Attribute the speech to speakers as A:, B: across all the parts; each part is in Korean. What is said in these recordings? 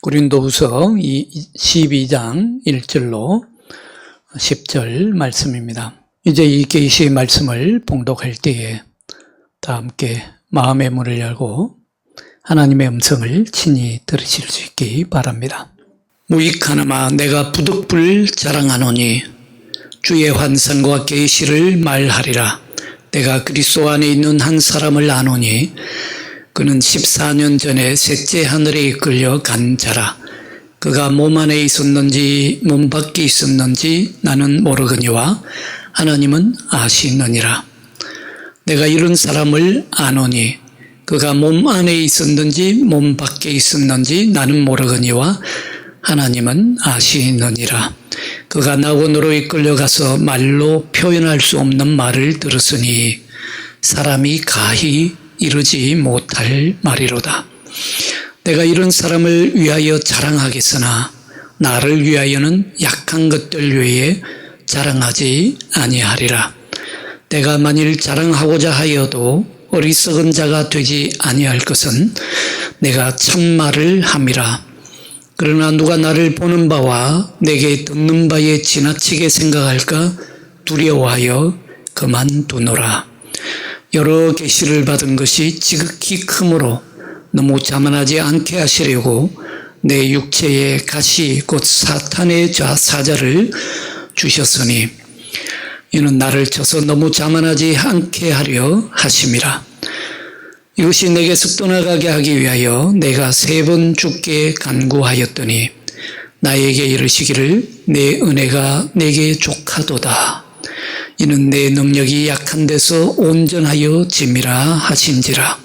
A: 고린도후서 12장 1절로 10절 말씀입니다. 이제 이 계시의 말씀을 봉독할 때에 다 함께 마음의 문을 열고 하나님의 음성을 친히 들으실 수 있기 바랍니다. 무익하나마 내가 부득불 자랑하노니 주의 환상과 계시를 말하리라. 내가 그리스도 안에 있는 한 사람을 아노니 그는 14년 전에 셋째 하늘에 이끌려 간 자라. 그가 몸 안에 있었는지 몸 밖에 있었는지 나는 모르거니와 하나님은 아시느니라. 내가 이런 사람을 아노니 그가 몸 안에 있었는지 몸 밖에 있었는지 나는 모르거니와 하나님은 아시느니라. 그가 낙원으로 이끌려가서 말로 표현할 수 없는 말을 들었으니 사람이 가히 이르지 못할 말이로다. 내가 이런 사람을 위하여 자랑하겠으나 나를 위하여는 약한 것들 외에 자랑하지 아니하리라. 내가 만일 자랑하고자 하여도 어리석은 자가 되지 아니할 것은 내가 참말을 함이라. 그러나 누가 나를 보는 바와 내게 듣는 바에 지나치게 생각할까 두려워하여 그만두노라. 여러 계시를 받은 것이 지극히 크므로 너무 자만하지 않게 하시려고 내 육체에 가시 곧 사탄의 사자를 주셨으니 이는 나를 쳐서 너무 자만하지 않게 하려 하심이라. 이것이 내게서 떠나가게 하기 위하여 내가 3번 주께 간구하였더니 나에게 이르시기를 내 은혜가 내게 족하도다. 이는 내 능력이 약한 데서 온전하여 짐이라 하신지라.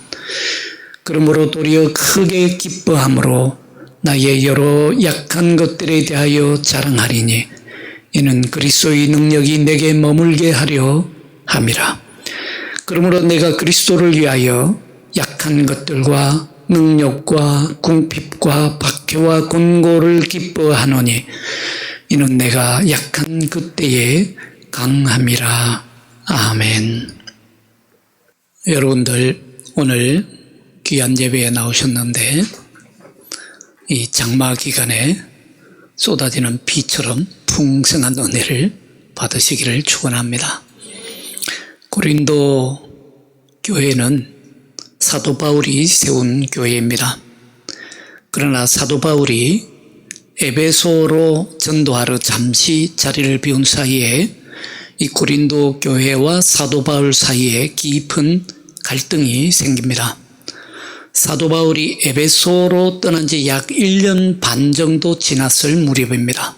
A: 그러므로 도리어 크게 기뻐함으로 나의 여러 약한 것들에 대하여 자랑하리니 이는 그리스도의 능력이 내게 머물게 하려 함이라. 그러므로 내가 그리스도를 위하여 약한 것들과 능력과 궁핍과 박해와 곤고를 기뻐하노니 이는 내가 약한 그때에 강함이라. 아멘. 여러분들 오늘 귀한 예배에 나오셨는데 이 장마 기간에 쏟아지는 비처럼 풍성한 은혜를 받으시기를 축원합니다. 고린도 교회는 사도 바울이 세운 교회입니다. 그러나 사도 바울이 에베소로 전도하러 잠시 자리를 비운 사이에 이 고린도 교회와 사도 바울 사이에 깊은 갈등이 생깁니다. 사도 바울이 에베소로 떠난 지 약 1년 반 정도 지났을 무렵입니다.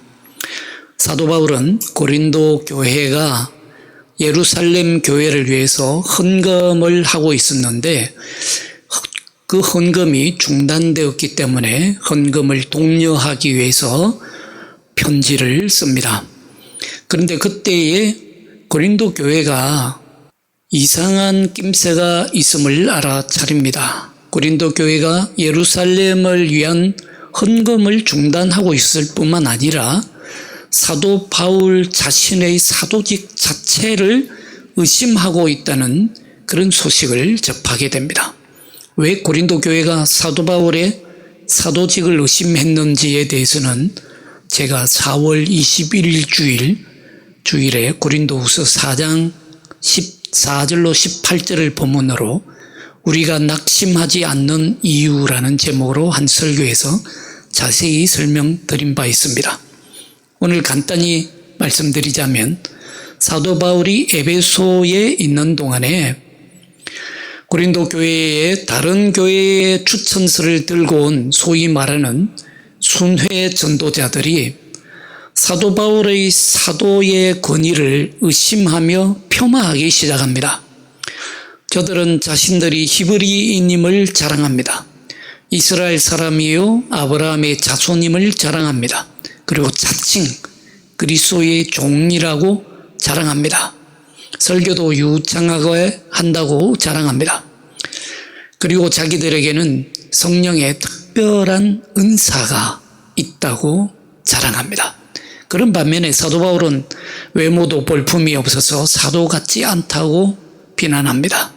A: 사도 바울은 고린도 교회가 예루살렘 교회를 위해서 헌금을 하고 있었는데 그 헌금이 중단되었기 때문에 헌금을 독려하기 위해서 편지를 씁니다. 그런데 그때에 고린도 교회가 이상한 낌새가 있음을 알아차립니다. 고린도 교회가 예루살렘을 위한 헌금을 중단하고 있을 뿐만 아니라 사도 바울 자신의 사도직 자체를 의심하고 있다는 그런 소식을 접하게 됩니다. 왜 고린도 교회가 사도 바울의 사도직을 의심했는지에 대해서는 제가 4월 21일 주일에 고린도후서 4장 14절로 18절을 본문으로 우리가 낙심하지 않는 이유라는 제목으로 한 설교에서 자세히 설명드린 바 있습니다. 오늘 간단히 말씀드리자면 사도 바울이 에베소에 있는 동안에 고린도 교회의 다른 교회의 추천서를 들고 온 소위 말하는 순회 전도자들이 사도 바울의 사도의 권위를 의심하며 폄하하기 시작합니다. 저들은 자신들이 히브리인임을 자랑합니다. 이스라엘 사람이요 아브라함의 자손임을 자랑합니다. 그리고 자칭 그리스도의 종이라고 자랑합니다. 설교도 유창하게 한다고 자랑합니다. 그리고 자기들에게는 성령의 특별한 은사가 있다고 자랑합니다. 그런 반면에 사도 바울은 외모도 볼품이 없어서 사도 같지 않다고 비난합니다.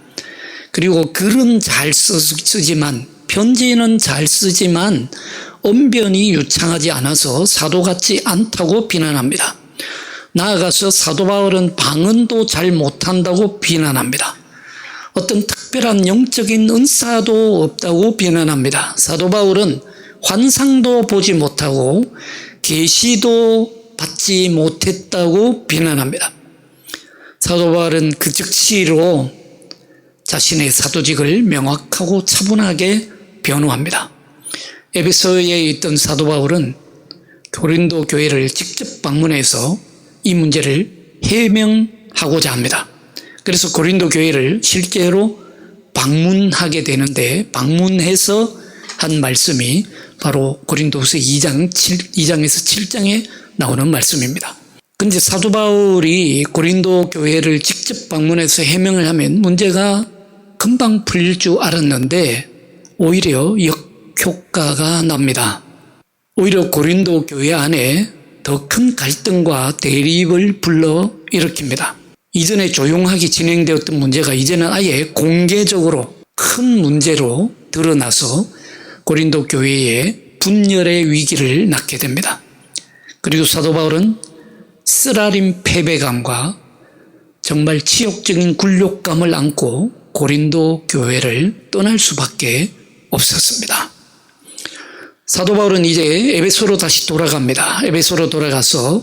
A: 그리고 글은 잘 쓰지만 편지는 잘 쓰지만 언변이 유창하지 않아서 사도 같지 않다고 비난합니다. 나아가서 사도 바울은 방언도 잘 못한다고 비난합니다. 어떤 특별한 영적인 은사도 없다고 비난합니다. 사도 바울은 환상도 보지 못하고 계시도 받지 못했다고 비난합니다. 사도 바울은 그 즉시로 자신의 사도직을 명확하고 차분하게 변호합니다. 에베소에 있던 사도 바울은 고린도 교회를 직접 방문해서 이 문제를 해명하고자 합니다. 그래서 고린도 교회를 실제로 방문하게 되는데, 방문해서 한 말씀이 바로 고린도후서 2장에서 7장에 나오는 말씀입니다. 근데 사도 바울이 고린도 교회를 직접 방문해서 해명을 하면 문제가 금방 풀릴 줄 알았는데 오히려 역효과가 납니다. 오히려 고린도 교회 안에 더 큰 갈등과 대립을 불러 일으킵니다. 이전에 조용하게 진행되었던 문제가 이제는 아예 공개적으로 큰 문제로 드러나서 고린도 교회에 분열의 위기를 낳게 됩니다. 그리고 사도 바울은 쓰라린 패배감과 정말 치욕적인 굴욕감을 안고 고린도 교회를 떠날 수밖에 없었습니다. 사도 바울은 이제 에베소로 다시 돌아갑니다. 에베소로 돌아가서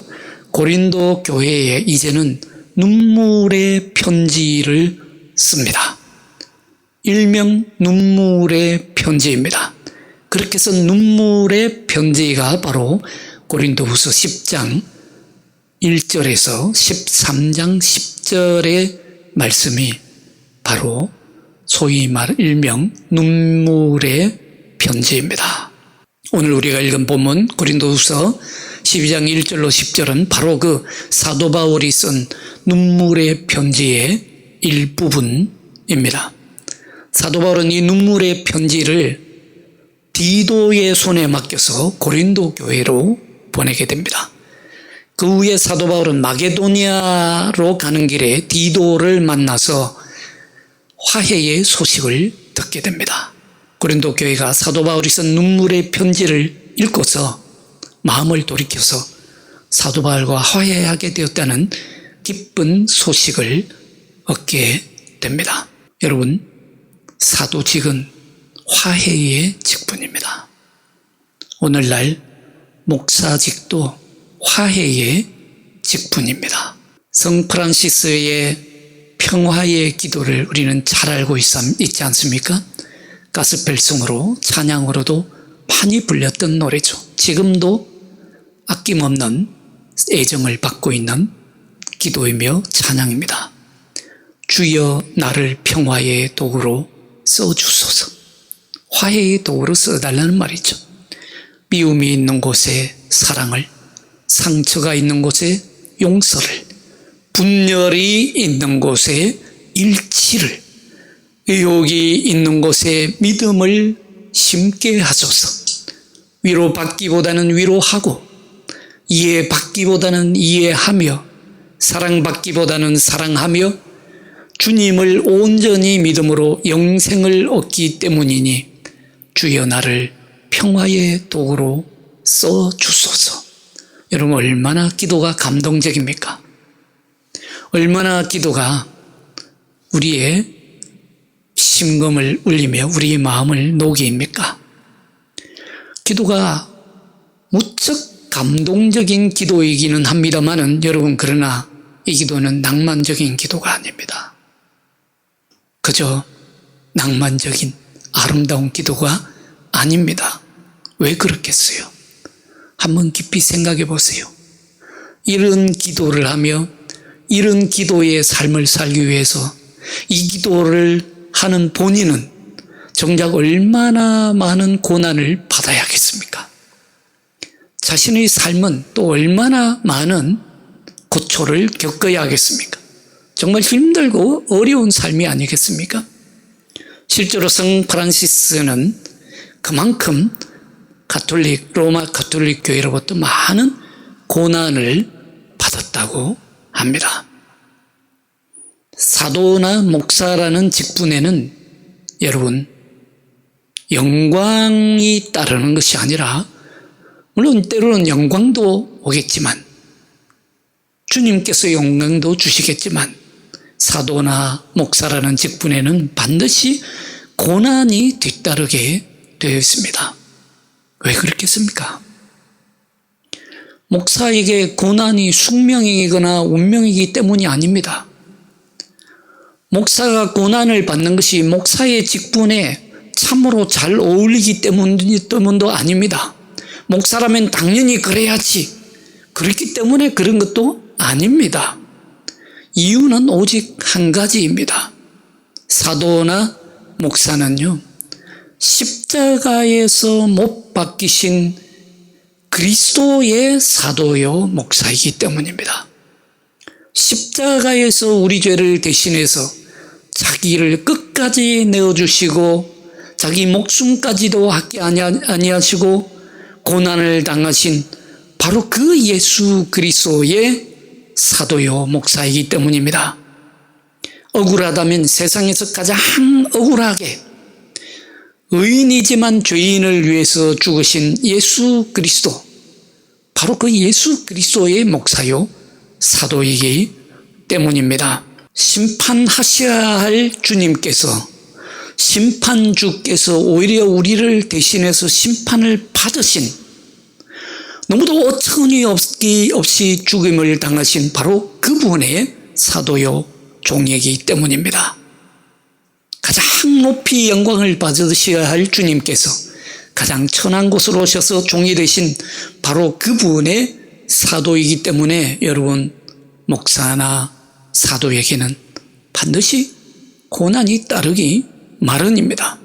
A: 고린도 교회에 이제는 눈물의 편지를 씁니다. 일명 눈물의 편지입니다. 그렇게 해서 눈물의 편지가 바로 고린도후서 10장 1절에서 13장 10절의 말씀이 바로 소위 말 일명 눈물의 편지입니다. 오늘 우리가 읽은 본문 고린도후서 12장 1절로 10절은 바로 그 사도 바울이 쓴 눈물의 편지의 일부분입니다. 사도 바울은 이 눈물의 편지를 디도의 손에 맡겨서 고린도 교회로 보내게 됩니다. 그 후에 사도 바울은 마게도니아로 가는 길에 디도를 만나서 화해의 소식을 듣게 됩니다. 고린도 교회가 사도 바울이 쓴 눈물의 편지를 읽고서 마음을 돌이켜서 사도 바울과 화해하게 되었다는 기쁜 소식을 얻게 됩니다. 여러분, 사도직은 화해의 직분입니다. 오늘날 목사직도 화해의 직분입니다. 성 프란시스의 평화의 기도를 우리는 잘 알고 있지 않습니까? 가스펠송으로 찬양으로도 많이 불렸던 노래죠. 지금도 아낌없는 애정을 받고 있는 기도이며 찬양입니다. 주여 나를 평화의 도구로 써주소서. 화해의 도구로 써달라는 말이죠. 미움이 있는 곳에 사랑을, 상처가 있는 곳에 용서를, 분열이 있는 곳에 일치를, 의혹이 있는 곳에 믿음을 심게 하소서. 위로받기보다는 위로하고, 이해받기보다는 이해하며, 사랑받기보다는 사랑하며 주님을 온전히 믿음으로 영생을 얻기 때문이니 주여 나를 평화의 도구로 써주소서. 여러분, 얼마나 기도가 감동적입니까? 얼마나 기도가 우리의 심금을 울리며 우리의 마음을 녹입니까? 기도가 무척 감동적인 기도이기는 합니다만은 여러분, 그러나 이 기도는 낭만적인 기도가 아닙니다. 그저 낭만적인 아름다운 기도가 아닙니다. 왜 그렇겠어요? 한번 깊이 생각해 보세요. 이런 기도를 하며 이런 기도의 삶을 살기 위해서 이 기도를 하는 본인은 정작 얼마나 많은 고난을 받아야겠습니까? 자신의 삶은 또 얼마나 많은 고초를 겪어야 하겠습니까? 정말 힘들고 어려운 삶이 아니겠습니까? 실제로 성 프란시스는 그만큼 로마 가톨릭 교회로부터 많은 고난을 받았다고 합니다. 사도나 목사라는 직분에는 여러분, 영광이 따르는 것이 아니라 물론 때로는 영광도 오겠지만, 주님께서 영광도 주시겠지만, 사도나 목사라는 직분에는 반드시 고난이 뒤따르게 되어 있습니다. 왜 그렇겠습니까? 목사에게 고난이 숙명이거나 운명이기 때문이 아닙니다. 목사가 고난을 받는 것이 목사의 직분에 참으로 잘 어울리기 때문도 아닙니다. 목사라면 당연히 그래야지, 그렇기 때문에 그런 것도 아닙니다. 이유는 오직 한 가지입니다. 사도나 목사는요, 십자가에서 못 박히신 그리스도의 사도요 목사이기 때문입니다. 십자가에서 우리 죄를 대신해서 자기를 끝까지 내어주시고 자기 목숨까지도 아끼지 아니하시고 고난을 당하신 바로 그 예수 그리스도의 사도요 목사이기 때문입니다. 억울하다면 세상에서 가장 억울하게 의인이지만 죄인을 위해서 죽으신 예수 그리스도, 바로 그 예수 그리스도의 목사요 사도이기 때문입니다. 심판하셔야 할 주님께서, 심판주께서 오히려 우리를 대신해서 심판을 받으신, 너무도 어처구니없이 죽임을 당하신 바로 그분의 사도요 종이기 때문입니다. 가장 높이 영광을 받으셔야 할 주님께서 가장 천한 곳으로 오셔서 종이 되신 바로 그분의 사도이기 때문에 여러분, 목사나 사도에게는 반드시 고난이 따르기 마련입니다.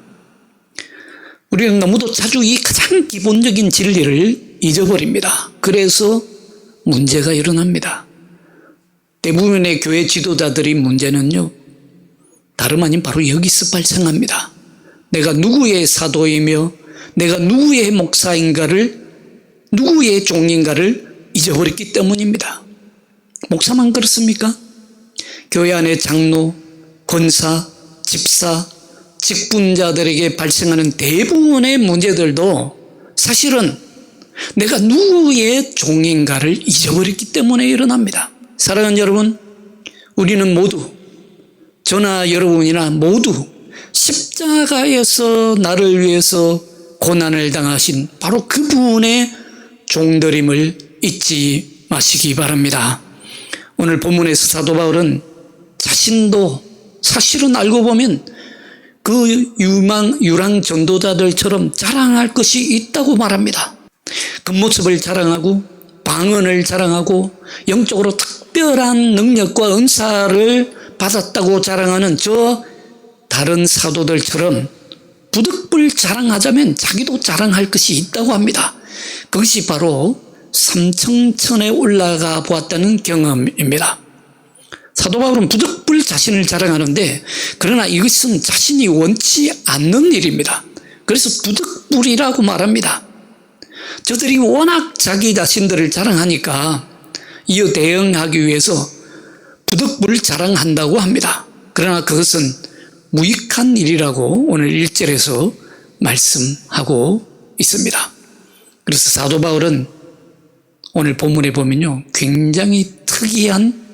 A: 우리는 너무도 자주 이 가장 기본적인 진리를 잊어버립니다. 그래서 문제가 일어납니다. 대부분의 교회 지도자들이 문제는요, 다름 아닌 바로 여기서 발생합니다. 내가 누구의 사도이며 내가 누구의 목사인가를, 누구의 종인가를 잊어버렸기 때문입니다. 목사만 그렇습니까? 교회 안의 장로, 권사, 집사, 직분자들에게 발생하는 대부분의 문제들도 사실은 내가 누구의 종인가를 잊어버렸기 때문에 일어납니다. 사랑하는 여러분, 우리는 모두, 저나 여러분이나 모두 십자가에서 나를 위해서 고난을 당하신 바로 그분의 종들임을 잊지 마시기 바랍니다. 오늘 본문에서 사도 바울은 자신도 사실은 알고 보면 그 유랑 전도자들처럼 자랑할 것이 있다고 말합니다. 겉모습을 자랑하고 방언을 자랑하고 영적으로 특별한 능력과 은사를 받았다고 자랑하는 저 다른 사도들처럼 부득불 자랑하자면 자기도 자랑할 것이 있다고 합니다. 그것이 바로 삼청천에 올라가 보았다는 경험입니다. 사도 바울은 부득불 자신을 자랑하는데, 그러나 이것은 자신이 원치 않는 일입니다. 그래서 부득불이라고 말합니다. 저들이 워낙 자기 자신들을 자랑하니까 이어 대응하기 위해서 부득불 자랑한다고 합니다. 그러나 그것은 무익한 일이라고 오늘 1절에서 말씀하고 있습니다. 그래서 사도 바울은 오늘 본문에 보면요, 굉장히 특이한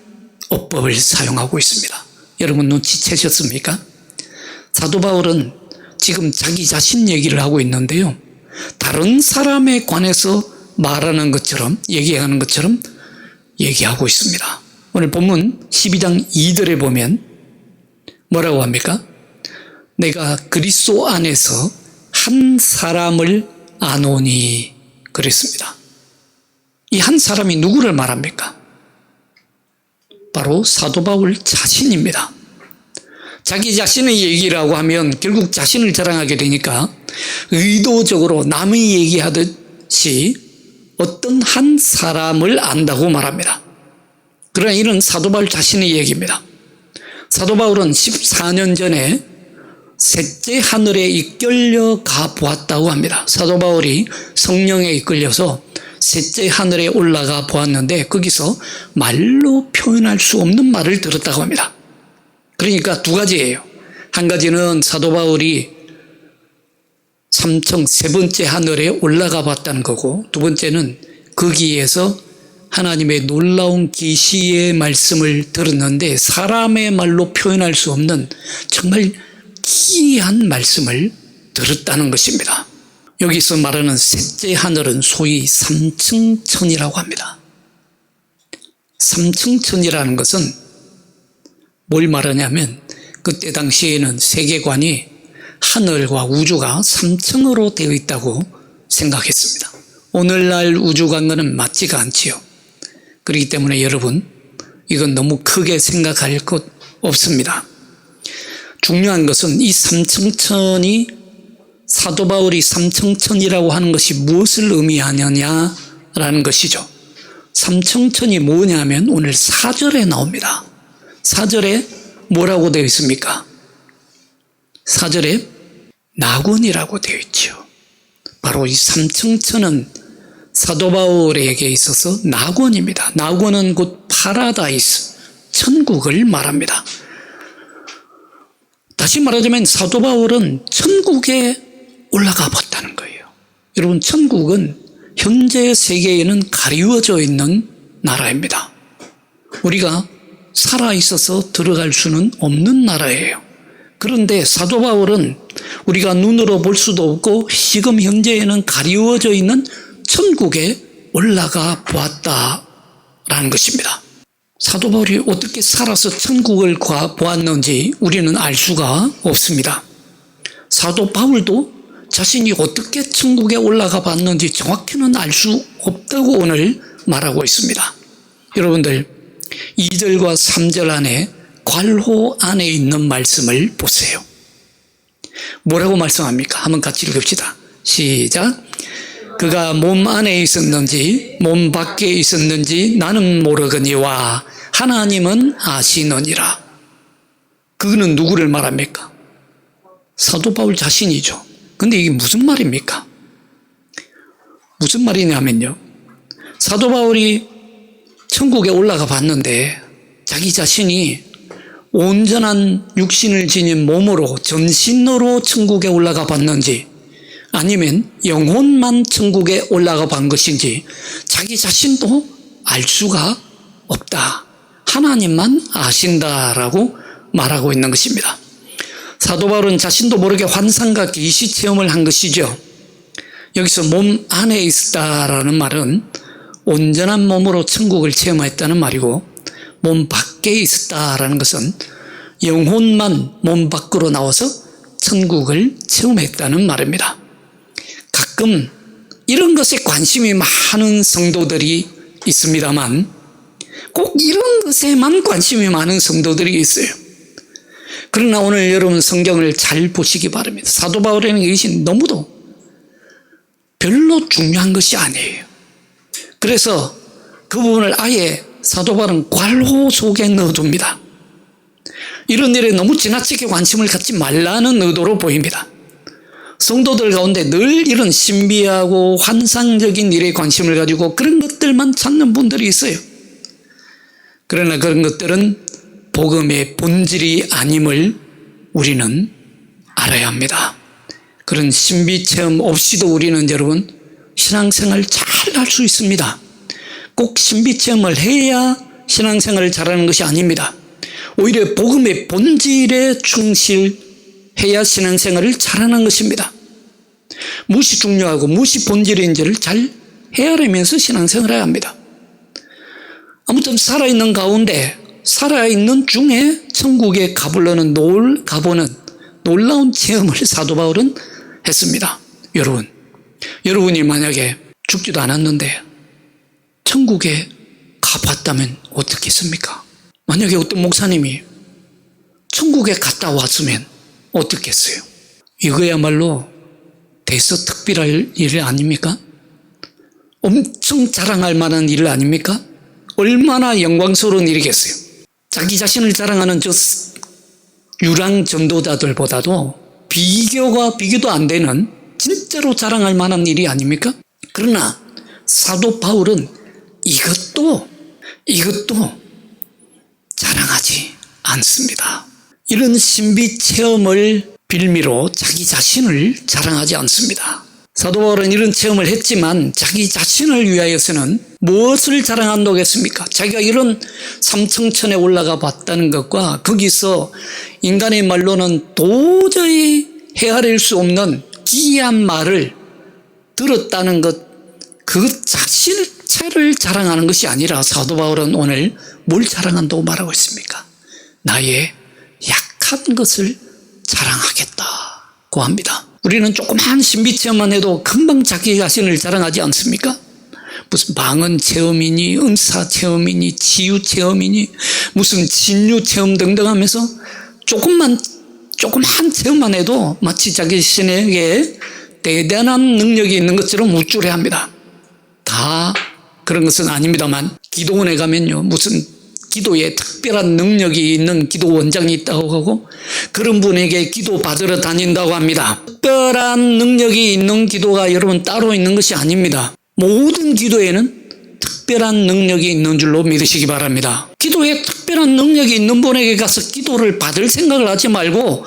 A: 어법을 사용하고 있습니다. 여러분 눈치채셨습니까? 사도 바울은 지금 자기 자신 얘기를 하고 있는데요, 다른 사람에 관해서 말하는 것처럼, 얘기하는 것처럼 얘기하고 있습니다. 오늘 본문 12장 2절에 보면 뭐라고 합니까? 내가 그리스도 안에서 한 사람을 아노니 그랬습니다. 이 한 사람이 누구를 말합니까? 바로 사도 바울 자신입니다. 자기 자신의 얘기라고 하면 결국 자신을 자랑하게 되니까 의도적으로 남이 얘기하듯이 어떤 한 사람을 안다고 말합니다. 그러나 이는 사도 바울 자신의 얘기입니다. 사도 바울은 14년 전에 셋째 하늘에 이끌려 가 보았다고 합니다. 사도 바울이 성령에 이끌려서 셋째 하늘에 올라가 보았는데 거기서 말로 표현할 수 없는 말을 들었다고 합니다. 그러니까 두 가지예요. 한 가지는 사도 바울이 삼층 세 번째 하늘에 올라가 봤다는 거고, 두 번째는 거기에서 하나님의 놀라운 계시의 말씀을 들었는데 사람의 말로 표현할 수 없는 정말 기이한 말씀을 들었다는 것입니다. 여기서 말하는 셋째 하늘은 소위 삼층천이라고 합니다. 삼층천이라는 것은 뭘 말하냐면 그때 당시에는 세계관이 하늘과 우주가 3층으로 되어 있다고 생각했습니다. 오늘날 우주관과는 맞지가 않지요. 그렇기 때문에 여러분, 이건 너무 크게 생각할 것 없습니다. 중요한 것은 이 삼층천이, 사도 바울이 삼층천이라고 하는 것이 무엇을 의미하느냐라는 것이죠. 삼층천이 뭐냐면 오늘 4절에 나옵니다. 4절에 뭐라고 되어 있습니까? 4절에 낙원이라고 되어 있죠. 바로 이 삼층천은 사도 바울에게 있어서 낙원입니다. 낙원은 곧 파라다이스, 천국을 말합니다. 다시 말하자면 사도 바울은 천국에 올라가 봤다는 거예요. 여러분, 천국은 현재 세계에는 가리워져 있는 나라입니다. 우리가 살아있어서 들어갈 수는 없는 나라예요. 그런데 사도 바울은 우리가 눈으로 볼 수도 없고 지금 현재에는 가리워져 있는 천국에 올라가 보았다라는 것입니다. 사도 바울이 어떻게 살아서 천국을 보았는지 우리는 알 수가 없습니다. 사도 바울도 자신이 어떻게 천국에 올라가 봤는지 정확히는 알 수 없다고 오늘 말하고 있습니다. 여러분들, 2절과 3절 안에 괄호 안에 있는 말씀을 보세요. 뭐라고 말씀합니까? 한번 같이 읽읍시다. 시작. 그가 몸 안에 있었는지 몸 밖에 있었는지 나는 모르거니와 하나님은 아시느니라. 그는 누구를 말합니까? 사도 바울 자신이죠. 근데 이게 무슨 말입니까? 무슨 말이냐면요, 사도 바울이 천국에 올라가 봤는데 자기 자신이 온전한 육신을 지닌 몸으로, 전신으로 천국에 올라가 봤는지 아니면 영혼만 천국에 올라가 본 것인지 자기 자신도 알 수가 없다. 하나님만 아신다라고 말하고 있는 것입니다. 사도 바울은 자신도 모르게 환상과 계시 체험을 한 것이죠. 여기서 몸 안에 있었다라는 말은 온전한 몸으로 천국을 체험했다는 말이고, 몸 밖에 있었다라는 것은 영혼만 몸 밖으로 나와서 천국을 체험했다는 말입니다. 가끔 이런 것에 관심이 많은 성도들이 있습니다만 꼭 이런 것에만 관심이 많은 성도들이 있어요. 그러나 오늘 여러분 성경을 잘 보시기 바랍니다. 사도 바울에는 이것이 너무도 별로 중요한 것이 아니에요. 그래서 그 부분을 아예 사도 바울은 괄호 속에 넣어둡니다. 이런 일에 너무 지나치게 관심을 갖지 말라는 의도로 보입니다. 성도들 가운데 늘 이런 신비하고 환상적인 일에 관심을 가지고 그런 것들만 찾는 분들이 있어요. 그러나 그런 것들은 복음의 본질이 아님을 우리는 알아야 합니다. 그런 신비 체험 없이도 우리는 여러분 신앙생활 잘 할 수 있습니다. 꼭 신비 체험을 해야 신앙생활을 잘하는 것이 아닙니다. 오히려 복음의 본질에 충실해야 신앙생활을 잘하는 것입니다. 무엇이 중요하고 무엇이 본질인지를 잘 헤아리면서 신앙생활을 해야 합니다. 아무튼 살아있는 가운데, 살아있는 중에 천국에 가보는 놀라운 체험을 사도 바울은 했습니다. 여러분이 만약에 죽지도 않았는데 천국에 가봤다면 어떻겠습니까? 만약에 어떤 목사님이 천국에 갔다 왔으면 어떻겠어요? 이거야말로 대서특필할 일 아닙니까? 엄청 자랑할 만한 일 아닙니까? 얼마나 영광스러운 일이겠어요. 자기 자신을 자랑하는 저 유랑 전도자들보다도 비교도 안 되는 진짜로 자랑할 만한 일이 아닙니까? 그러나 사도 바울은 이것도 자랑하지 않습니다. 이런 신비 체험을 빌미로 자기 자신을 자랑하지 않습니다. 사도 바울은 이런 체험을 했지만 자기 자신을 위하여서는 무엇을 자랑한다고 했습니까? 자기가 이런 삼청천에 올라가 봤다는 것과 거기서 인간의 말로는 도저히 헤아릴 수 없는 기이한 말을 들었다는 것, 그 자체를 자랑하는 것이 아니라 사도 바울은 오늘 뭘 자랑한다고 말하고 있습니까? 나의 약한 것을 자랑하겠다고 합니다. 우리는 조그만 신비체험만 해도 금방 자기 자신을 자랑하지 않습니까? 무슨 방언 체험이니 은사 체험이니 치유 체험이니 무슨 진유 체험 등등 하면서 조그만 체험만 해도 마치 자기 자신에게 대단한 능력이 있는 것처럼 우쭐해합니다. 다 그런 것은 아닙니다만 기도원에 가면요 무슨 기도에 특별한 능력이 있는 기도 원장이 있다고 하고 그런 분에게 기도 받으러 다닌다고 합니다. 특별한 능력이 있는 기도가 여러분 따로 있는 것이 아닙니다. 모든 기도에는 특별한 능력이 있는 줄로 믿으시기 바랍니다. 기도에 특별한 능력이 있는 분에게 가서 기도를 받을 생각을 하지 말고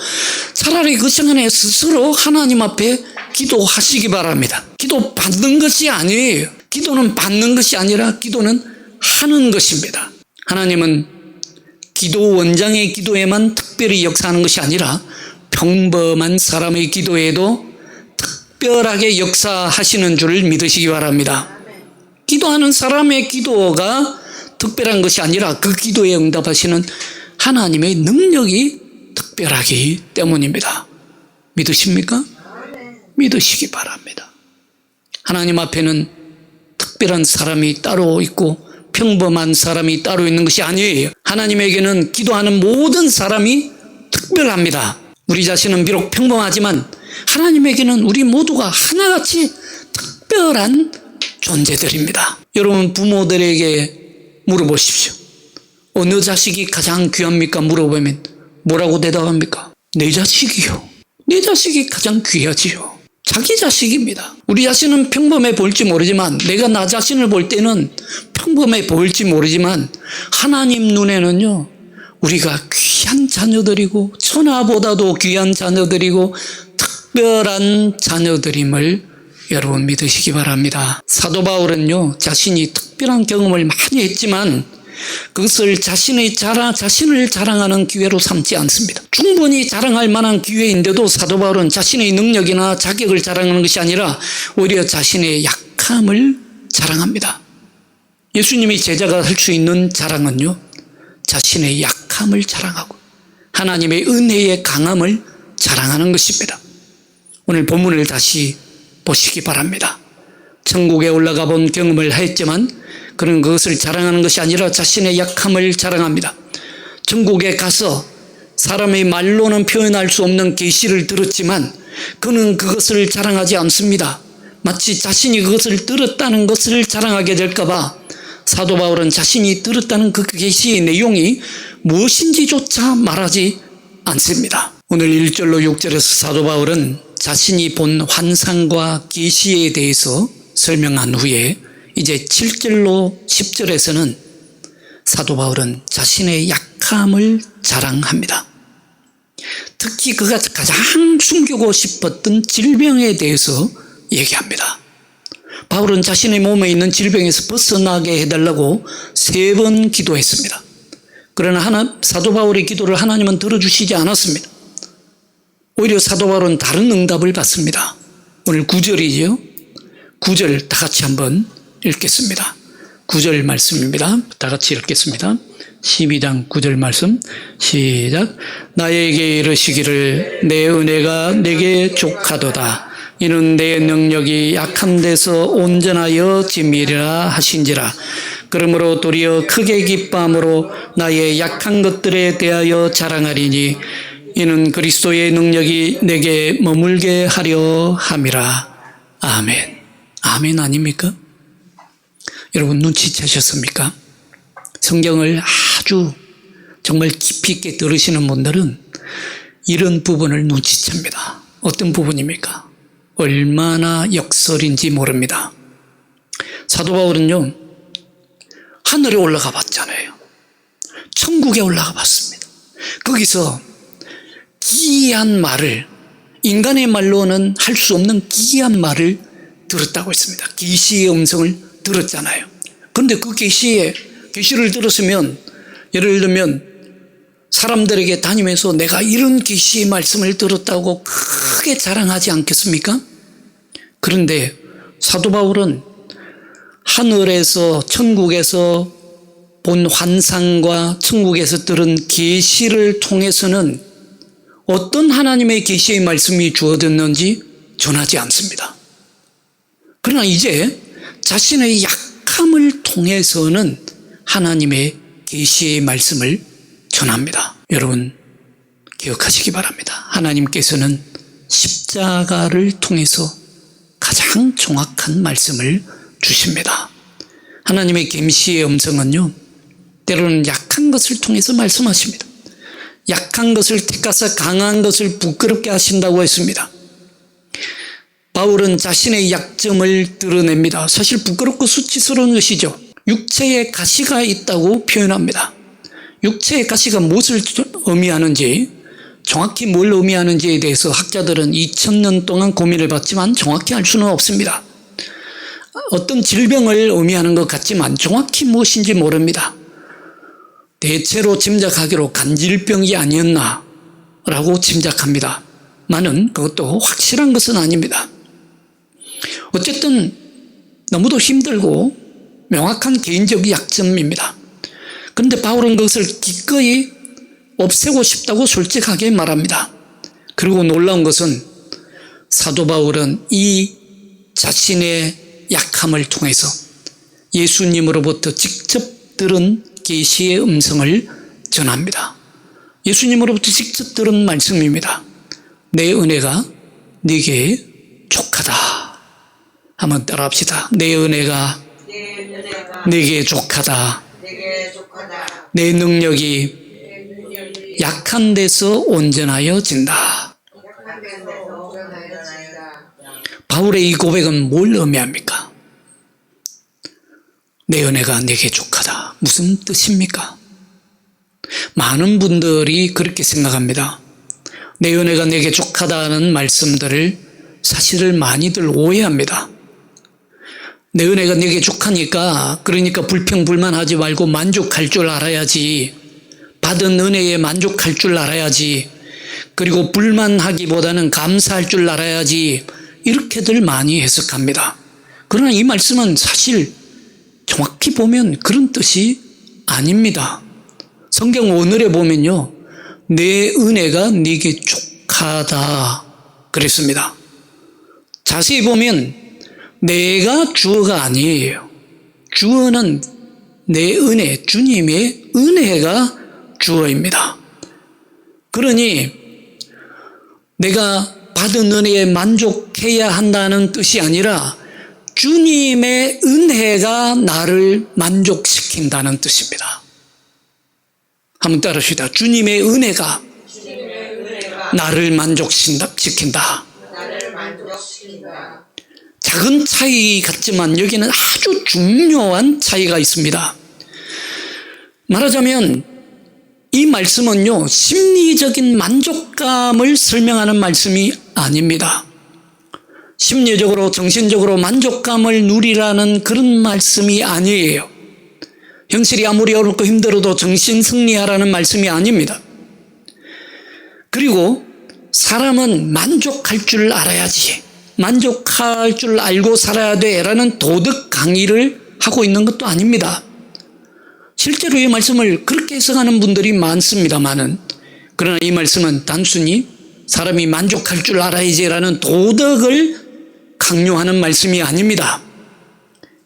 A: 차라리 그 시간에 스스로 하나님 앞에 기도하시기 바랍니다. 기도 받는 것이 아니에요. 기도는 받는 것이 아니라 기도는 하는 것입니다. 하나님은 기도 원장의 기도에만 특별히 역사하는 것이 아니라 평범한 사람의 기도에도 특별하게 역사하시는 줄을 믿으시기 바랍니다. 기도하는 사람의 기도가 특별한 것이 아니라 그 기도에 응답하시는 하나님의 능력이 특별하기 때문입니다. 믿으십니까? 믿으시기 바랍니다. 하나님 앞에는 특별한 사람이 따로 있고 평범한 사람이 따로 있는 것이 아니에요. 하나님에게는 기도하는 모든 사람이 특별합니다. 우리 자신은 비록 평범하지만 하나님에게는 우리 모두가 하나같이 특별한 존재들입니다. 여러분 부모들에게 물어보십시오. 어느 자식이 가장 귀합니까? 물어보면 뭐라고 대답합니까? 내 자식이요. 내 자식이 가장 귀하지요. 자기 자식입니다. 우리 자신은 평범해 보일지 모르지만 내가 나 자신을 볼 때는 평범해 보일지 모르지만 하나님 눈에는요 우리가 귀한 자녀들이고 천하보다도 귀한 자녀들이고 특별한 자녀들임을 여러분 믿으시기 바랍니다. 사도 바울은요 자신이 특별한 경험을 많이 했지만 그것을 자신을 자랑하는 기회로 삼지 않습니다. 충분히 자랑할 만한 기회인데도 사도 바울은 자신의 능력이나 자격을 자랑하는 것이 아니라 오히려 자신의 약함을 자랑합니다. 예수님이 제자가 할 수 있는 자랑은요 자신의 약함을 자랑하고 하나님의 은혜의 강함을 자랑하는 것입니다. 오늘 본문을 다시 보시기 바랍니다. 천국에 올라가 본 경험을 했지만 그는 그것을 자랑하는 것이 아니라 자신의 약함을 자랑합니다. 천국에 가서 사람의 말로는 표현할 수 없는 계시를 들었지만 그는 그것을 자랑하지 않습니다. 마치 자신이 그것을 들었다는 것을 자랑하게 될까 봐 사도 바울은 자신이 들었다는 그 계시의 내용이 무엇인지조차 말하지 않습니다. 오늘 1절로 6절에서 사도 바울은 자신이 본 환상과 계시에 대해서 설명한 후에 이제 7절로 10절에서는 사도 바울은 자신의 약함을 자랑합니다. 특히 그가 가장 숨기고 싶었던 질병에 대해서 얘기합니다. 바울은 자신의 몸에 있는 질병에서 벗어나게 해달라고 3번 기도했습니다. 그러나 사도 바울의 기도를 하나님은 들어주시지 않았습니다. 오히려 사도 바울은 다른 응답을 받습니다. 오늘 9절이죠. 9절 다 같이 한번 읽겠습니다. 9절 말씀입니다. 다 같이 읽겠습니다. 12장 9절 말씀 시작. 나에게 이르시기를 내 은혜가 내게 족하도다. 이는 내 능력이 약한 데서 온전하여 짐이라 하신지라. 그러므로 도리어 크게 기뻐함으로 나의 약한 것들에 대하여 자랑하리니 이는 그리스도의 능력이 내게 머물게 하려 함이라. 아멘. 아멘 아닙니까? 여러분 눈치채셨습니까? 성경을 아주 정말 깊이 있게 들으시는 분들은 이런 부분을 눈치챕니다. 어떤 부분입니까? 얼마나 역설인지 모릅니다. 사도 바울은요 하늘에 올라가 봤잖아요. 천국에 올라가 봤습니다. 거기서 기이한 말을 인간의 말로는 할 수 없는 기이한 말을 들었다고 했습니다. 계시의 음성을 들었잖아요. 그런데 그 계시를 들었으면, 예를 들면 사람들에게 다니면서 내가 이런 계시의 말씀을 들었다고 크게 자랑하지 않겠습니까? 그런데 사도 바울은 하늘에서, 천국에서 본 환상과 천국에서 들은 계시를 통해서는 어떤 하나님의 계시의 말씀이 주어졌는지 전하지 않습니다. 그러나 이제 자신의 약함을 통해서는 하나님의 계시의 말씀을 전합니다. 여러분 기억하시기 바랍니다. 하나님께서는 십자가를 통해서 가장 정확한 말씀을 주십니다. 하나님의 계시의 음성은요, 때로는 약한 것을 통해서 말씀하십니다. 약한 것을 택하사 강한 것을 부끄럽게 하신다고 했습니다. 바울은 자신의 약점을 드러냅니다. 사실 부끄럽고 수치스러운 것이죠. 육체에 가시가 있다고 표현합니다. 육체의 가시가 무엇을 의미하는지, 정확히 뭘 의미하는지에 대해서 학자들은 2000년 동안 고민을 받지만 정확히 알 수는 없습니다. 어떤 질병을 의미하는 것 같지만 정확히 무엇인지 모릅니다. 대체로 짐작하기로 간질병이 아니었나라고 짐작합니다. 많은 그것도 확실한 것은 아닙니다. 어쨌든 너무도 힘들고 명확한 개인적 약점입니다. 그런데 바울은 그것을 기꺼이 없애고 싶다고 솔직하게 말합니다. 그리고 놀라운 것은 사도 바울은 이 자신의 약함을 통해서 예수님으로부터 직접 들은 계시의 음성을 전합니다. 예수님으로부터 직접 들은 말씀입니다. 내 은혜가 네게 족하다. 한번 따라합시다. 내 은혜가 네게 족하다. 내 능력이 약한 데서 온전하여진다. 바울의 이 고백은 뭘 의미합니까? 내 은혜가 네게 족하다. 무슨 뜻입니까? 많은 분들이 그렇게 생각합니다. 내 은혜가 네게 족하다는 말씀들을 사실을 많이들 오해합니다. 내 은혜가 네게 족하니까, 그러니까 불평불만하지 말고 만족할 줄 알아야지, 받은 은혜에 만족할 줄 알아야지, 그리고 불만하기보다는 감사할 줄 알아야지, 이렇게들 많이 해석합니다. 그러나 이 말씀은 사실 정확히 보면 그런 뜻이 아닙니다. 성경 오늘에 보면요, 내 은혜가 네게 족하다 그랬습니다. 자세히 보면 내가 주어가 아니에요. 주어는 내 은혜, 주님의 은혜가 주어입니다. 그러니 내가 받은 은혜에 만족해야 한다는 뜻이 아니라 주님의 은혜가 나를 만족시킨다는 뜻입니다. 한번 따라합시다. 주님의 은혜가 나를 만족시킨다. 작은 차이 같지만 여기는 아주 중요한 차이가 있습니다. 말하자면 이 말씀은요, 심리적인 만족감을 설명하는 말씀이 아닙니다. 심리적으로, 정신적으로 만족감을 누리라는 그런 말씀이 아니에요. 현실이 아무리 어렵고 힘들어도 정신 승리하라는 말씀이 아닙니다. 그리고 사람은 만족할 줄 알아야지, 만족할 줄 알고 살아야 돼라는 도덕 강의를 하고 있는 것도 아닙니다. 실제로 이 말씀을 그렇게 해석하는 분들이 많습니다만은, 그러나 이 말씀은 단순히 사람이 만족할 줄 알아야지라는 도덕을 강요하는 말씀이 아닙니다.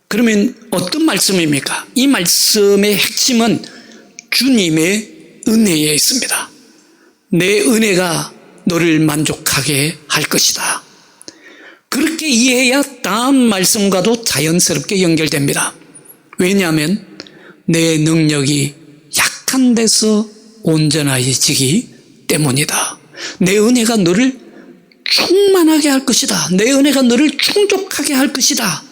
A: 그러면 어떤 말씀입니까? 이 말씀의 핵심은 주님의 은혜에 있습니다. 내 은혜가 너를 만족하게 할 것이다. 그렇게 이해해야 다음 말씀과도 자연스럽게 연결됩니다. 왜냐하면 내 능력이 약한 데서 온전해지기 때문이다. 내 은혜가 너를 충만하게 할 것이다. 내 은혜가 너를 충족하게 할 것이다.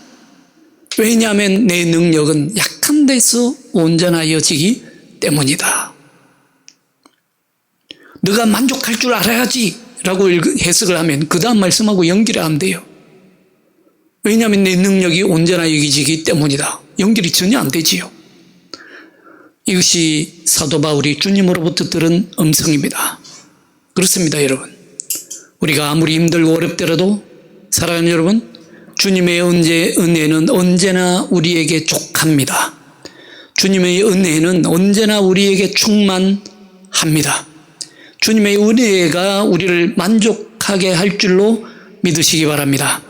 A: 왜냐하면 내 능력은 약한 데서 온전해지기 때문이다. 너가 만족할 줄 알아야지 라고 해석을 하면 그 다음 말씀하고 연결이 안 돼요. 왜냐하면 내 능력이 온전하 여기지기 때문이다. 연결이 전혀 안 되지요. 이것이 사도 바울이 주님으로부터 들은 음성입니다. 그렇습니다, 여러분. 우리가 아무리 힘들고 어렵더라도 사랑하는 여러분, 주님의 은혜는 언제나 우리에게 족합니다. 주님의 은혜는 언제나 우리에게 충만합니다. 주님의 은혜가 우리를 만족하게 할 줄로 믿으시기 바랍니다.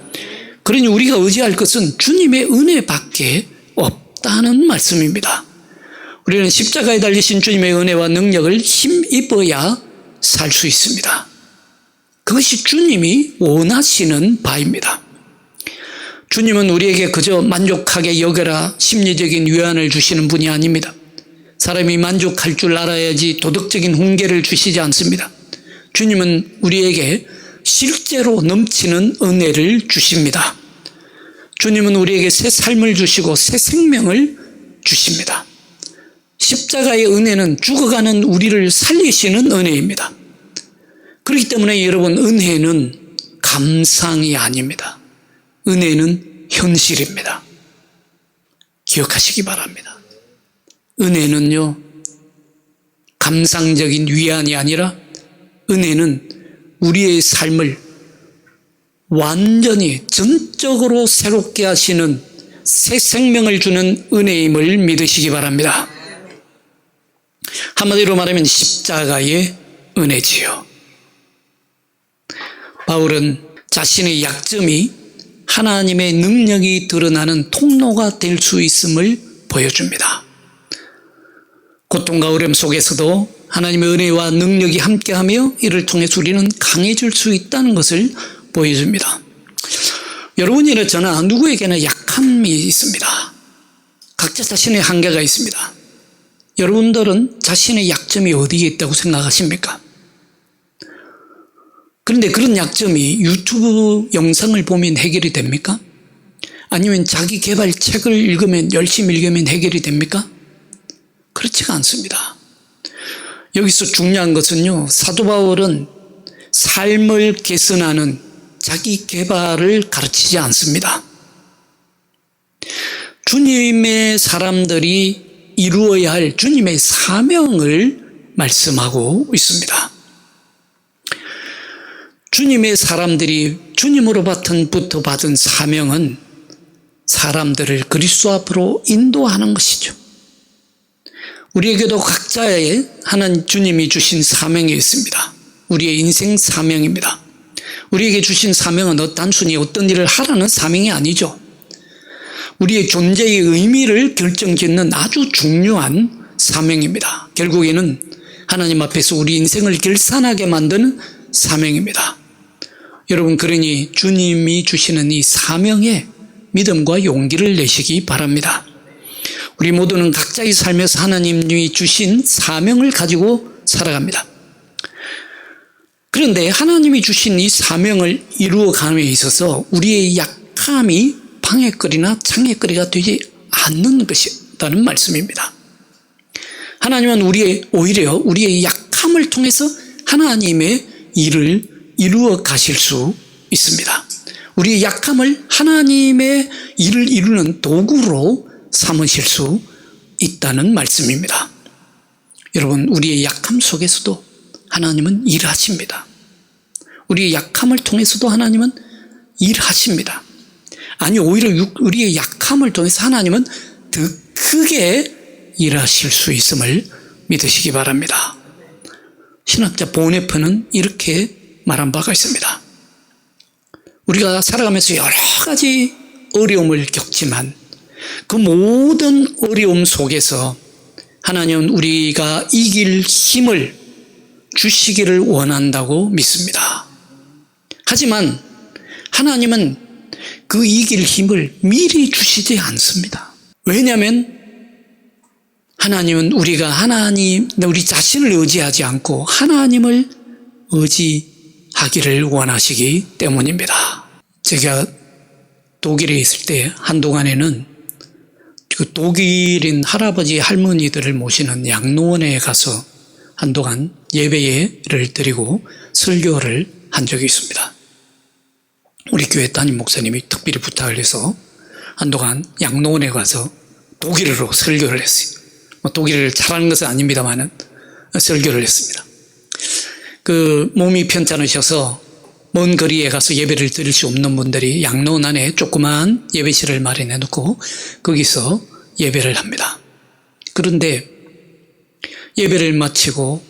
A: 그러니 우리가 의지할 것은 주님의 은혜밖에 없다는 말씀입니다. 우리는 십자가에 달리신 주님의 은혜와 능력을 힘입어야 살 수 있습니다. 그것이 주님이 원하시는 바입니다. 주님은 우리에게 그저 만족하게 여겨라 심리적인 위안을 주시는 분이 아닙니다. 사람이 만족할 줄 알아야지 도덕적인 훈계를 주시지 않습니다. 주님은 우리에게 실제로 넘치는 은혜를 주십니다. 주님은 우리에게 새 삶을 주시고 새 생명을 주십니다. 십자가의 은혜는 죽어가는 우리를 살리시는 은혜입니다. 그렇기 때문에 여러분, 은혜는 감상이 아닙니다. 은혜는 현실입니다. 기억하시기 바랍니다. 은혜는요, 감상적인 위안이 아니라 은혜는 우리의 삶을 완전히 전적으로 새롭게 하시는 새 생명을 주는 은혜임을 믿으시기 바랍니다. 한마디로 말하면 십자가의 은혜지요. 바울은 자신의 약점이 하나님의 능력이 드러나는 통로가 될 수 있음을 보여줍니다. 고통과 어려움 속에서도 하나님의 은혜와 능력이 함께하며 이를 통해서 우리는 강해질 수 있다는 것을 보여줍니다. 여러분이나 저나 누구에게나 약함이 있습니다. 각자 자신의 한계가 있습니다. 여러분들은 자신의 약점이 어디에 있다고 생각하십니까? 그런데 그런 약점이 유튜브 영상을 보면 해결이 됩니까? 아니면 자기 개발 책을 읽으면, 열심히 읽으면 해결이 됩니까? 그렇지가 않습니다. 여기서 중요한 것은요, 사도 바울은 삶을 개선하는 자기 개발을 가르치지 않습니다. 주님의 사람들이 이루어야 할 주님의 사명을 말씀하고 있습니다. 주님의 사람들이 주님으로부터 받은 사명은 사람들을 그리스도 앞으로 인도하는 것이죠. 우리에게도 각자의 하나님 주님이 주신 사명이 있습니다. 우리의 인생 사명입니다. 우리에게 주신 사명은 단순히 어떤 일을 하라는 사명이 아니죠. 우리의 존재의 의미를 결정짓는 아주 중요한 사명입니다. 결국에는 하나님 앞에서 우리 인생을 결산하게 만드는 사명입니다. 여러분, 그러니 주님이 주시는 이 사명에 믿음과 용기를 내시기 바랍니다. 우리 모두는 각자의 삶에서 하나님이 주신 사명을 가지고 살아갑니다. 그런데 하나님이 주신 이 사명을 이루어감에 있어서 우리의 약함이 방해거리나 장애거리가 되지 않는 것이라는 말씀입니다. 하나님은 오히려 우리의 약함을 통해서 하나님의 일을 이루어 가실 수 있습니다. 우리의 약함을 하나님의 일을 이루는 도구로 삼으실 수 있다는 말씀입니다. 여러분, 우리의 약함 속에서도 하나님은 일하십니다. 우리의 약함을 통해서도 하나님은 일하십니다. 아니, 오히려 우리의 약함을 통해서 하나님은 더 크게 일하실 수 있음을 믿으시기 바랍니다. 신학자 보네프는 이렇게 말한 바가 있습니다. 우리가 살아가면서 여러 가지 어려움을 겪지만 그 모든 어려움 속에서 하나님은 우리가 이길 힘을 주시기를 원한다고 믿습니다. 하지만 하나님은 그 이길 힘을 미리 주시지 않습니다. 왜냐하면 하나님은 우리가 우리 자신을 의지하지 않고 하나님을 의지하기를 원하시기 때문입니다. 제가 독일에 있을 때 한동안에는 그 독일인 할아버지 할머니들을 모시는 양로원에 가서 한동안 예배를 드리고 설교를 한 적이 있습니다. 우리 교회 담임 목사님이 특별히 부탁을 해서 한동안 양로원에 가서 독일어로 설교를 했어요. 독일어를 잘하는 것은 아닙니다만은 설교를 했습니다. 그 몸이 편찮으셔서 먼 거리에 가서 예배를 드릴 수 없는 분들이 양로원 안에 조그마한 예배실을 마련해 놓고 거기서 예배를 합니다. 그런데 예배를 마치고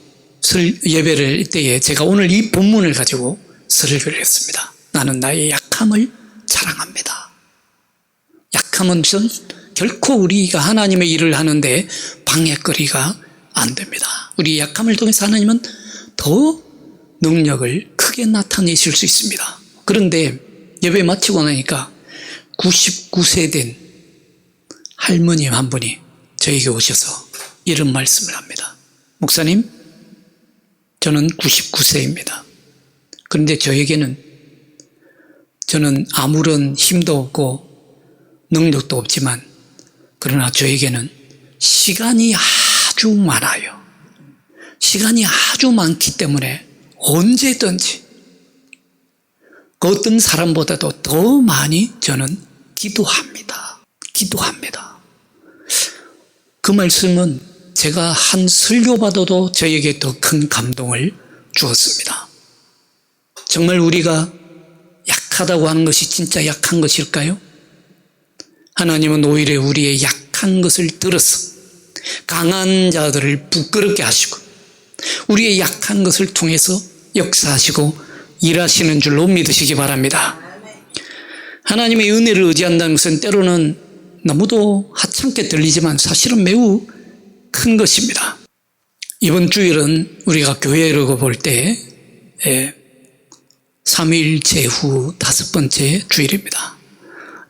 A: 예배를 때에 제가 오늘 이 본문을 가지고 설교를 했습니다. 나는 나의 약함을 자랑합니다. 약함은 결코 우리가 하나님의 일을 하는데 방해거리가 안 됩니다. 우리 약함을 통해서 하나님은 더 능력을 크게 나타내실 수 있습니다. 그런데 예배 마치고 나니까 99세 된 할머님 한 분이 저에게 오셔서 이런 말씀을 합니다. 목사님, 저는 99세입니다. 그런데 저는 아무런 힘도 없고 능력도 없지만 그러나 저에게는 시간이 아주 많아요. 시간이 아주 많기 때문에 언제든지 그 어떤 사람보다도 더 많이 저는 기도합니다. 그 말씀은 제가 한 설교받아도 저에게 더 큰 감동을 주었습니다. 정말 우리가 약하다고 하는 것이 진짜 약한 것일까요? 하나님은 오히려 우리의 약한 것을 들어서 강한 자들을 부끄럽게 하시고 우리의 약한 것을 통해서 역사하시고 일하시는 줄로 믿으시기 바랍니다. 하나님의 은혜를 의지한다는 것은 때로는 너무도 하찮게 들리지만 사실은 매우 큰 것입니다. 이번 주일은 우리가 교회로 볼 때 3일째 후 5번째 주일입니다.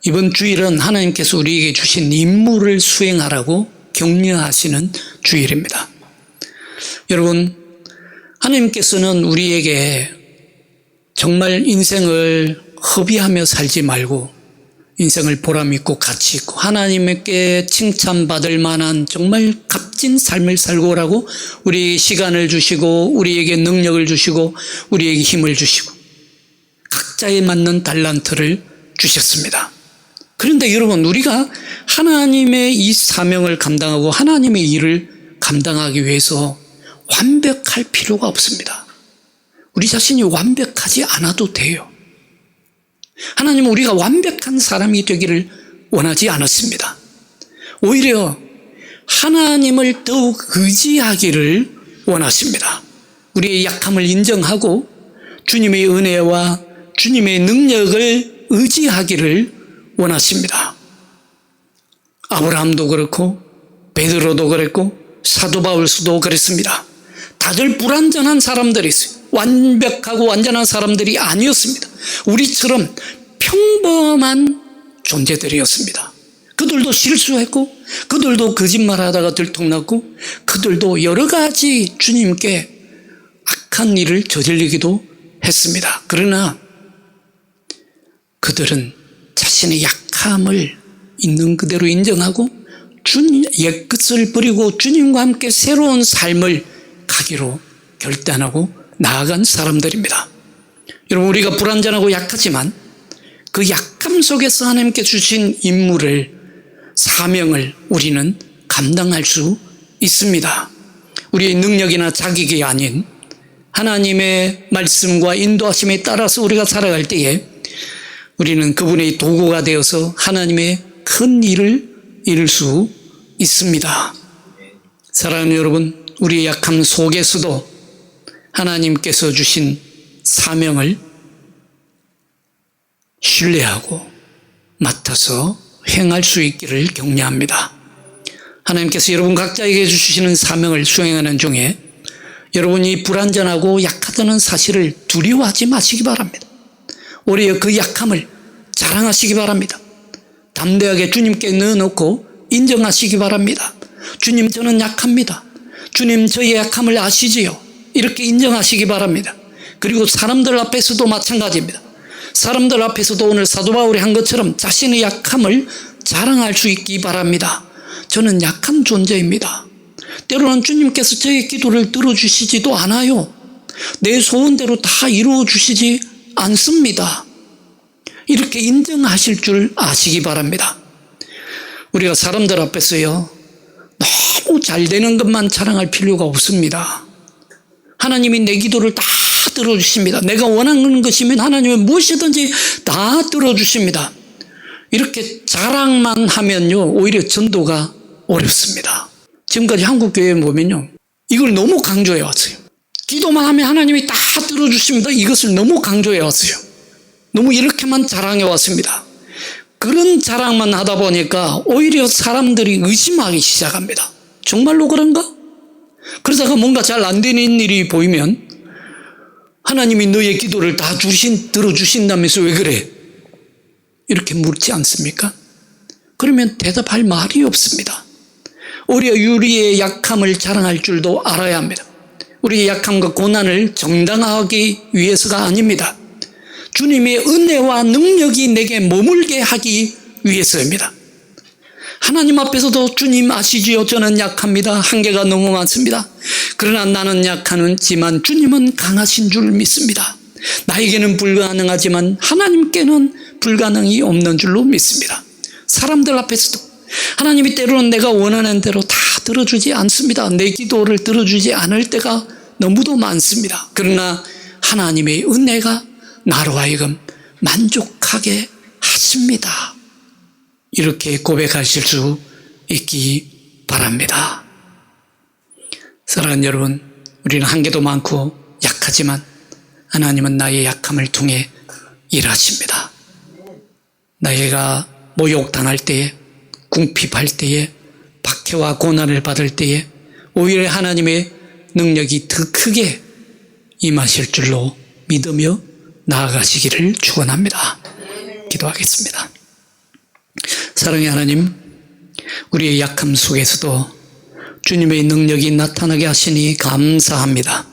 A: 이번 주일은 하나님께서 우리에게 주신 임무를 수행하라고 격려하시는 주일입니다. 여러분, 하나님께서는 우리에게 정말 인생을 허비하며 살지 말고 인생을 보람있고 가치있고 하나님께 칭찬받을 만한 정말 값진 삶을 살고 오라고 우리에게 시간을 주시고 우리에게 능력을 주시고 우리에게 힘을 주시고 각자에 맞는 달란트를 주셨습니다. 그런데 여러분, 우리가 하나님의 이 사명을 감당하고 하나님의 일을 감당하기 위해서 완벽할 필요가 없습니다. 우리 자신이 완벽하지 않아도 돼요. 하나님은 우리가 완벽한 사람이 되기를 원하지 않았습니다. 오히려 하나님을 더욱 의지하기를 원하십니다. 우리의 약함을 인정하고 주님의 은혜와 주님의 능력을 의지하기를 원하십니다. 아브라함도 그렇고 베드로도 그랬고 사도 바울도 그랬습니다. 다들 불완전한 사람들이 있어요. 완벽하고 완전한 사람들이 아니었습니다. 우리처럼 평범한 존재들이었습니다. 그들도 실수했고 그들도 거짓말하다가 들통났고 그들도 여러 가지 주님께 악한 일을 저질리기도 했습니다. 그러나 그들은 자신의 약함을 있는 그대로 인정하고 옛것을 버리고 주님과 함께 새로운 삶을 가기로 결단하고 나아간 사람들입니다. 여러분, 우리가 불완전하고 약하지만 그 약함 속에서 하나님께 주신 임무를, 사명을 우리는 감당할 수 있습니다. 우리의 능력이나 자격이 아닌 하나님의 말씀과 인도하심에 따라서 우리가 살아갈 때에 우리는 그분의 도구가 되어서 하나님의 큰 일을 이룰 수 있습니다. 사랑하는 여러분, 우리의 약함 속에서도 하나님께서 주신 사명을 신뢰하고 맡아서 행할 수 있기를 격려합니다. 하나님께서 여러분 각자에게 주시는 사명을 수행하는 중에 여러분이 불완전하고 약하다는 사실을 두려워하지 마시기 바랍니다. 오히려 그 약함을 자랑하시기 바랍니다. 담대하게 주님께 넣어놓고 인정하시기 바랍니다. 주님, 저는 약합니다. 주님, 저의 약함을 아시지요? 이렇게 인정하시기 바랍니다. 그리고 사람들 앞에서도 마찬가지입니다. 사람들 앞에서도 오늘 사도 바울이 한 것처럼 자신의 약함을 자랑할 수 있기 바랍니다. 저는 약한 존재입니다. 때로는 주님께서 저의 기도를 들어주시지도 않아요. 내 소원대로 다 이루어 주시지 않습니다. 이렇게 인정하실 줄 아시기 바랍니다. 우리가 사람들 앞에서요, 너무 잘 되는 것만 자랑할 필요가 없습니다. 하나님이 내 기도를 다 들어주십니다. 내가 원하는 것이면 하나님은 무엇이든지 다 들어주십니다. 이렇게 자랑만 하면요, 오히려 전도가 어렵습니다. 지금까지 한국교회에 보면요, 이걸 너무 강조해 왔어요. 기도만 하면 하나님이 다 들어주십니다. 이것을 너무 강조해 왔어요. 너무 이렇게만 자랑해 왔습니다. 그런 자랑만 하다 보니까 오히려 사람들이 의심하기 시작합니다. 정말로 그런가? 그러다가 뭔가 잘 안 되는 일이 보이면 하나님이 너의 기도를 다 들어주신다면서 왜 그래? 이렇게 묻지 않습니까? 그러면 대답할 말이 없습니다. 오히려 우리의 약함을 자랑할 줄도 알아야 합니다. 우리의 약함과 고난을 정당화하기 위해서가 아닙니다. 주님의 은혜와 능력이 내게 머물게 하기 위해서입니다. 하나님 앞에서도 주님 아시지요? 저는 약합니다. 한계가 너무 많습니다. 그러나 나는 약하지만 주님은 강하신 줄 믿습니다. 나에게는 불가능하지만 하나님께는 불가능이 없는 줄로 믿습니다. 사람들 앞에서도 하나님이 때로는 내가 원하는 대로 다 들어주지 않습니다. 내 기도를 들어주지 않을 때가 너무도 많습니다. 그러나 하나님의 은혜가 나로 하여금 만족하게 하십니다. 이렇게 고백하실 수 있기 바랍니다. 사랑하는 여러분, 우리는 한계도 많고 약하지만 하나님은 나의 약함을 통해 일하십니다. 나이가 모욕당할 때에, 궁핍할 때에, 박해와 고난을 받을 때에 오히려 하나님의 능력이 더 크게 임하실 줄로 믿으며 나아가시기를 축원합니다. 기도하겠습니다. 사랑의 하나님, 우리의 약함 속에서도 주님의 능력이 나타나게 하시니 감사합니다.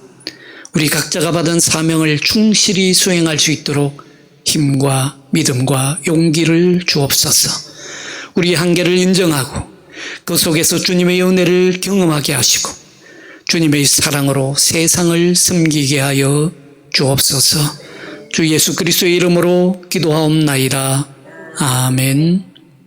A: 우리 각자가 받은 사명을 충실히 수행할 수 있도록 힘과 믿음과 용기를 주옵소서. 우리의 한계를 인정하고 그 속에서 주님의 은혜를 경험하게 하시고 주님의 사랑으로 세상을 섬기게 하여 주옵소서. 주 예수 그리스도의 이름으로 기도하옵나이다. 아멘.